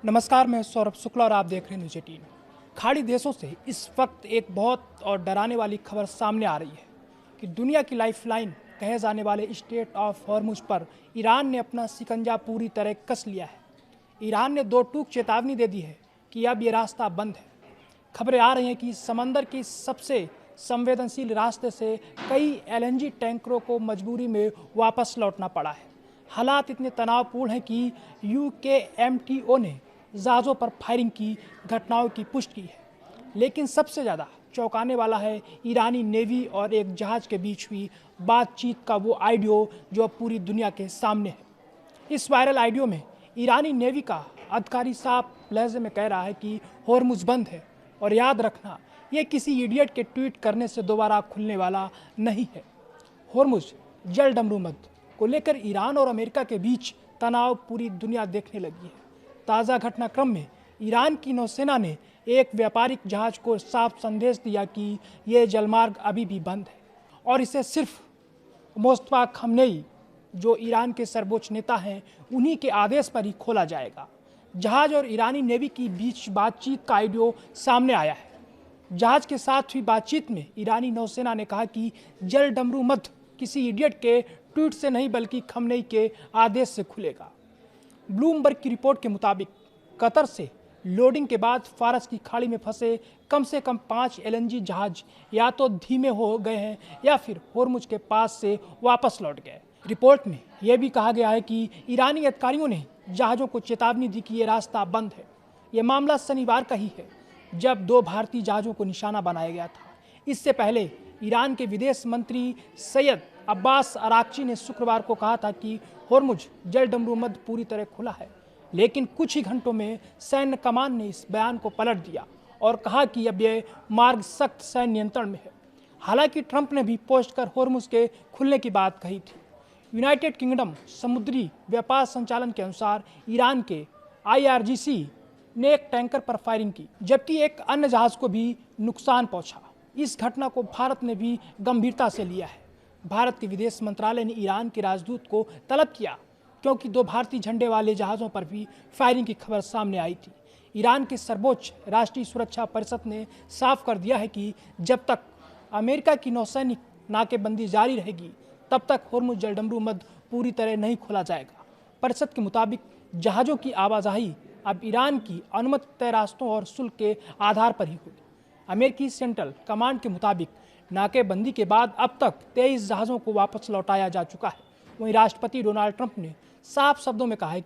नमस्कार, मैं सौरभ शुक्ला और आप देख रहे हैं न्यूज़ 18। खाड़ी देशों से इस वक्त एक बहुत और डराने वाली खबर सामने आ रही है कि दुनिया की लाइफलाइन कहे जाने वाले स्ट्रेट ऑफ हॉर्मुज पर ईरान ने अपना शिकंजा पूरी तरह कस लिया है। ईरान ने दो टूक चेतावनी दे दी है कि अब ये रास्ता बंद है। खबरें आ रही हैं कि समंदर के सबसे संवेदनशील रास्ते से कई एलएनजी टैंकरों को मजबूरी में वापस लौटना पड़ा है। हालात इतने तनावपूर्ण हैं कि यूकेएमटीओ ने जहाज़ों पर फायरिंग की घटनाओं की पुष्टि की है। लेकिन सबसे ज़्यादा चौंकाने वाला है ईरानी नेवी और एक जहाज़ के बीच हुई बातचीत का वो ऑडियो जो अब पूरी दुनिया के सामने है। इस वायरल ऑडियो में ईरानी नेवी का अधिकारी साफ लहजे में कह रहा है कि हॉर्मुज बंद है और याद रखना ये किसी इडियट के ट्वीट करने से दोबारा खुलने वाला नहीं है। हॉर्मुज जल डमरूमद को लेकर ईरान और अमेरिका के बीच तनाव पूरी दुनिया देखने लगी है। ताज़ा घटनाक्रम में ईरान की नौसेना ने एक व्यापारिक जहाज को साफ संदेश दिया कि ये जलमार्ग अभी भी बंद है और इसे सिर्फ मुस्तफा खमेनी जो ईरान के सर्वोच्च नेता हैं उन्हीं के आदेश पर ही खोला जाएगा। जहाज और ईरानी नेवी की बीच बातचीत का ऑडियो सामने आया है। जहाज के साथ हुई बातचीत में ईरानी नौसेना ने कहा कि जल डमरू मध्य किसी इडियट के ट्वीट से नहीं बल्कि खमेनी के आदेश से खुलेगा। ब्लूमबर्ग की रिपोर्ट के मुताबिक कतर से लोडिंग के बाद फारस की खाड़ी में फंसे कम से कम 5 एलएनजी जहाज या तो धीमे हो गए हैं या फिर हॉर्मुज के पास से वापस लौट गए। रिपोर्ट में यह भी कहा गया है कि ईरानी अधिकारियों ने जहाज़ों को चेतावनी दी कि ये रास्ता बंद है। ये मामला शनिवार का ही है जब 2 भारतीय जहाज़ों को निशाना बनाया गया था। इससे पहले ईरान के विदेश मंत्री सैयद अब्बास अराक्ची ने शुक्रवार को कहा था कि हॉर्मुज जल डमरूमद पूरी तरह खुला है, लेकिन कुछ ही घंटों में सैन्य कमान ने इस बयान को पलट दिया और कहा कि अब यह मार्ग सख्त सैन्य नियंत्रण में है। हालांकि ट्रंप ने भी पोस्ट कर हॉर्मुज के खुलने की बात कही थी। यूनाइटेड किंगडम समुद्री व्यापार संचालन के अनुसार ईरान के आईआरजीसी ने एक टैंकर पर फायरिंग की, जबकि एक अन्य जहाज को भी नुकसान पहुंचा। इस घटना को भारत ने भी गंभीरता से लिया है। भारत के विदेश मंत्रालय ने ईरान के राजदूत को तलब किया क्योंकि 2 भारतीय झंडे वाले जहाज़ों पर भी फायरिंग की खबर सामने आई थी। ईरान के सर्वोच्च राष्ट्रीय सुरक्षा परिषद ने साफ कर दिया है कि जब तक अमेरिका की नौसैनिक नाकेबंदी जारी रहेगी तब तक हॉर्मुज जल डमरूमद पूरी तरह नहीं खोला जाएगा। परिषद के मुताबिक जहाज़ों की आवाजाही अब ईरान की अनुमत तय रास्तों और शुल्क के आधार पर ही होगी। अमेरिकी सेंट्रल कमांड के मुताबिक नाकेबंदी के बाद अब तक 23 जहाज़ों को वापस लौटाया जा चुका है। वहीं राष्ट्रपति डोनाल्ड ट्रंप ने साफ शब्दों में कहा है